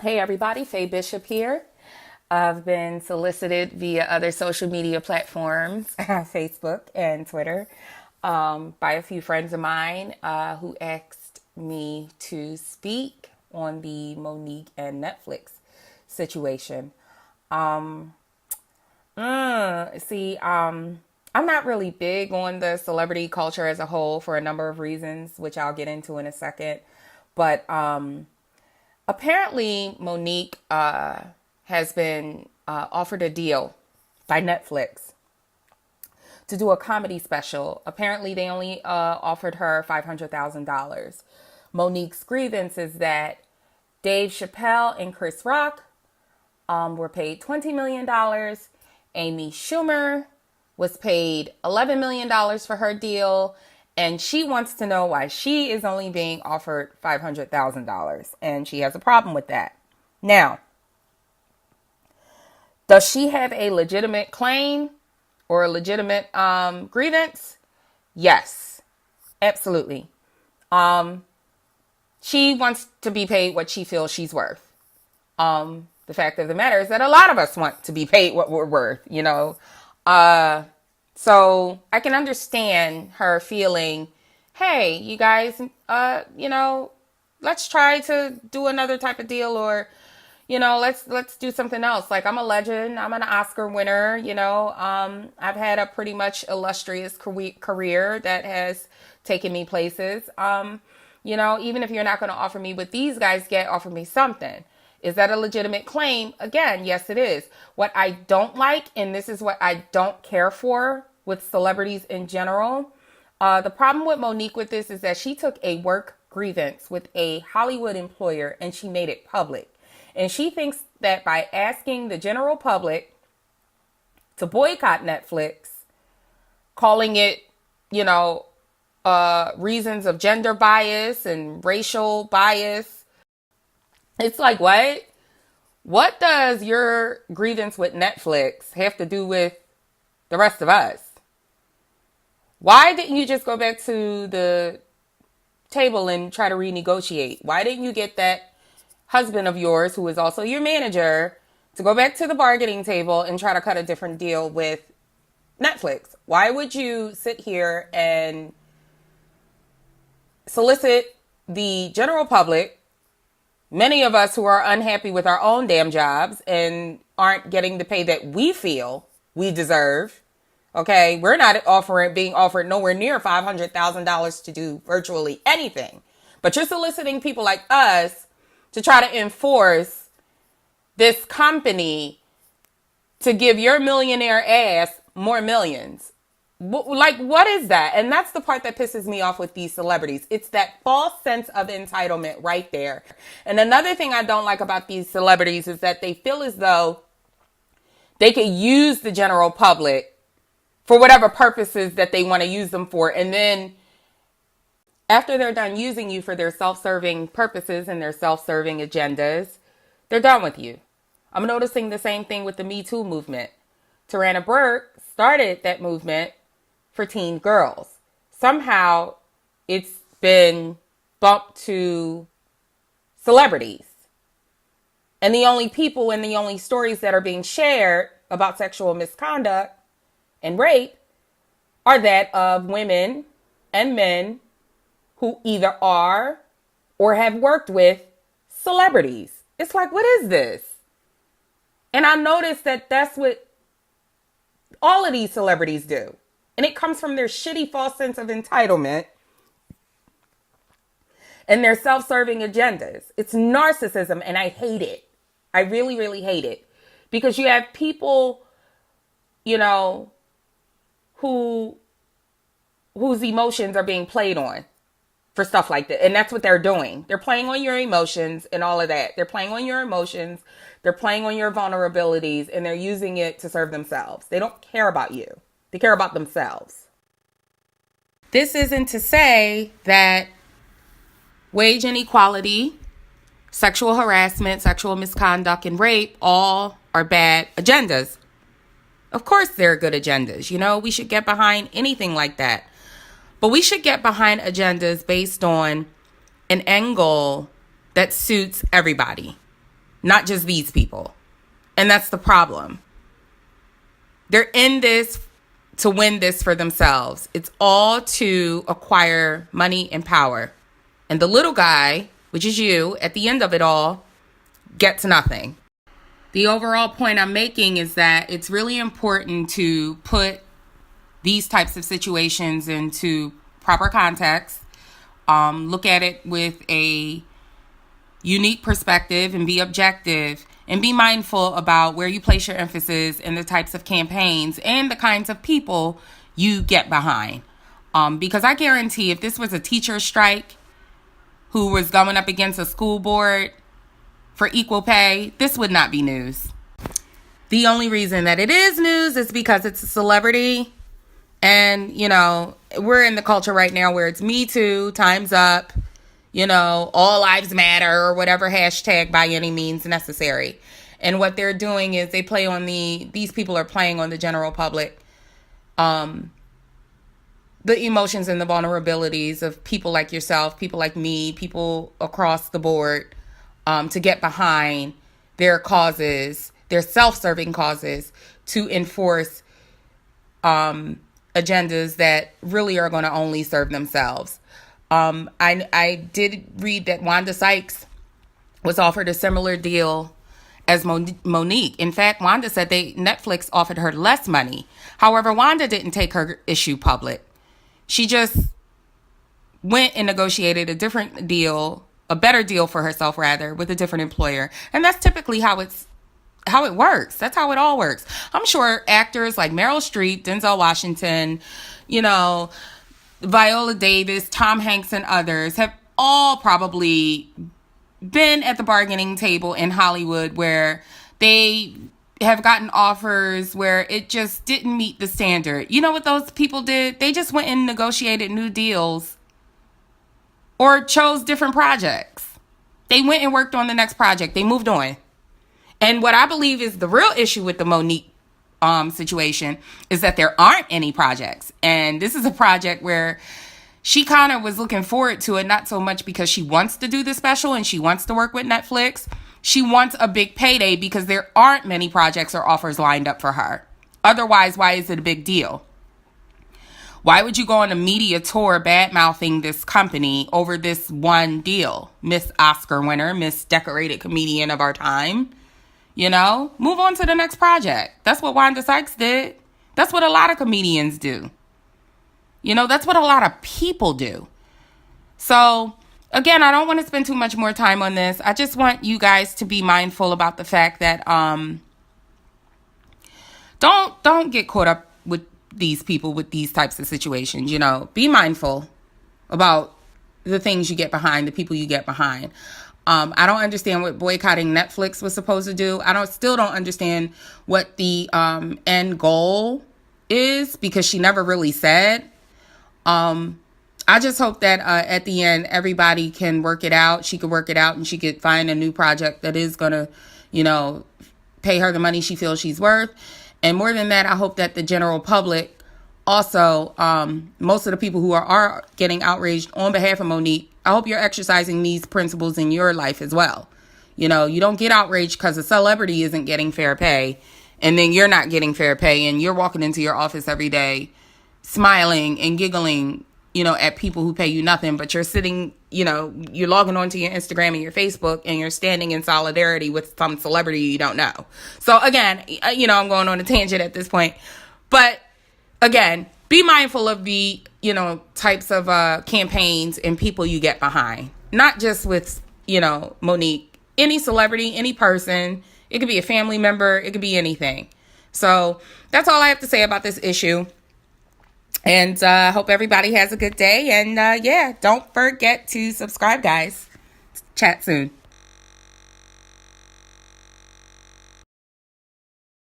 Hey everybody, Faye Bishop here. I've been solicited via other social media platforms, Facebook and Twitter, by a few friends of mine who asked me to speak on the Monique and Netflix situation. Um, I'm not really big on the celebrity culture as a whole for a number of reasons, which I'll get into in a second. But apparently, Monique has been offered a deal by Netflix to do a comedy special. Apparently, they only offered her $500,000. Monique's grievance is that Dave Chappelle and Chris Rock were paid $20 million. Amy Schumer was paid $11 million for her deal. And she wants to know why she is only being offered $500,000. And she has a problem with that. Now, does she have a legitimate claim or a legitimate grievance? Yes, absolutely. Um, she wants to be paid what she feels she's worth. The fact of the matter is that a lot of us want to be paid what we're worth. Uh, so I can understand her feeling, hey, you guys, let's try to do another type of deal, or, let's do something else. Like, I'm a legend. I'm an Oscar winner. I've had a pretty much illustrious career that has taken me places. Even if you're not going to offer me what these guys get, offer me something. Is that a legitimate claim? Again, yes, it is. What I don't like, and this is what I don't care for with celebrities in general, the problem with Monique with this is that she took a work grievance with a Hollywood employer and she made it public. And she thinks that by asking the general public to boycott Netflix, calling it, reasons of gender bias and racial bias, it's like, what? What does your grievance with Netflix have to do with the rest of us? Why didn't you just go back to the table and try to renegotiate? Why didn't you get that husband of yours, who is also your manager, to go back to the bargaining table and try to cut a different deal with Netflix? Why would you sit here and solicit the general public, many of us who are unhappy with our own damn jobs and aren't getting the pay that we feel we deserve? Okay, we're not being offered nowhere near $500,000 to do virtually anything. But you're soliciting people like us to try to enforce this company to give your millionaire ass more millions. Like, what is that? And that's the part that pisses me off with these celebrities. It's that false sense of entitlement right there. And another thing I don't like about these celebrities is that they feel as though they could use the general public for whatever purposes that they want to use them for. And then after they're done using you for their self-serving purposes and their self-serving agendas, they're done with you. I'm noticing the same thing with the Me Too movement. Tarana Burke started that movement for teen girls. Somehow it's been bumped to celebrities. And the only people and the only stories that are being shared about sexual misconduct and rape are that of women and men who either are or have worked with celebrities. It's like, what is this? And I noticed that that's what all of these celebrities do. And it comes from their shitty false sense of entitlement and their self-serving agendas. It's narcissism, and I hate it. I really, really hate it. Because you have people, whose emotions are being played on for stuff like that. And that's what they're doing. They're playing on your emotions and all of that. They're playing on your emotions. They're playing on your vulnerabilities, and they're using it to serve themselves. They don't care about you. They care about themselves. This isn't to say that wage inequality, sexual harassment, sexual misconduct, and rape all are bad agendas. Of course, they're good agendas. We should get behind anything like that. But we should get behind agendas based on an angle that suits everybody. not just these people. And that's the problem. They're in this to win this for themselves. It's all to acquire money and power. And the little guy, which is you, at the end of it all, gets nothing. The overall point I'm making is that it's really important to put these types of situations into proper context, look at it with a unique perspective and be objective, and be mindful about where you place your emphasis and the types of campaigns and the kinds of people you get behind. Because I guarantee if this was a teacher strike who was going up against a school board for equal pay, this would not be news. The only reason that it is news is because it's a celebrity. And, we're in the culture right now where it's Me Too, Time's Up, all lives matter, or whatever hashtag by any means necessary. And what they're doing is these people are playing on the general public, the emotions and the vulnerabilities of people like yourself, people like me, people across the board, to get behind their causes, their self-serving causes, to enforce agendas that really are going to only serve themselves. I did read that Wanda Sykes was offered a similar deal as Monique. In fact, Wanda said Netflix offered her less money. However, Wanda didn't take her issue public. She just went and negotiated a different deal, a better deal for herself, rather, with a different employer. And that's typically how it works. That's how it all works. I'm sure actors like Meryl Streep, Denzel Washington, Viola Davis, Tom Hanks, and others have all probably been at the bargaining table in Hollywood where they have gotten offers where it just didn't meet the standard. You know what those people did? They just went and negotiated new deals or chose different projects. They went and worked on the next project. They moved on. And what I believe is the real issue with the Monique situation is that there aren't any projects. And this is a project where she kind of was looking forward to it, not so much because she wants to do the special and she wants to work with Netflix. She wants a big payday because there aren't many projects or offers lined up for her. Otherwise, why is it a big deal? Why would you go on a media tour bad-mouthing this company over this one deal? Miss Oscar winner, Miss decorated comedian of our time. Move on to the next project. That's what Wanda Sykes did. That's what a lot of comedians do. That's what a lot of people do. So, again, I don't want to spend too much more time on this. I just want you guys to be mindful about the fact that don't get caught up with these people with these types of situations. Be mindful about the things you get behind, the people you get behind. I don't understand what boycotting Netflix was supposed to do. Still don't understand what the end goal is, because she never really said. I just hope that at the end everybody can work it out. She could work it out and she could find a new project that is going to, pay her the money she feels she's worth. And more than that, I hope that the general public also, most of the people who are getting outraged on behalf of Monique, I hope you're exercising these principles in your life as well. You don't get outraged because a celebrity isn't getting fair pay and then you're not getting fair pay and you're walking into your office every day smiling and giggling, at people who pay you nothing, but you're sitting, you're logging onto your Instagram and your Facebook and you're standing in solidarity with some celebrity you don't know. So again, I'm going on a tangent at this point, but again, be mindful of the, types of campaigns and people you get behind. Not just with, Monique. Any celebrity, any person. It could be a family member. It could be anything. So that's all I have to say about this issue. And I hope everybody has a good day. And don't forget to subscribe, guys. Chat soon.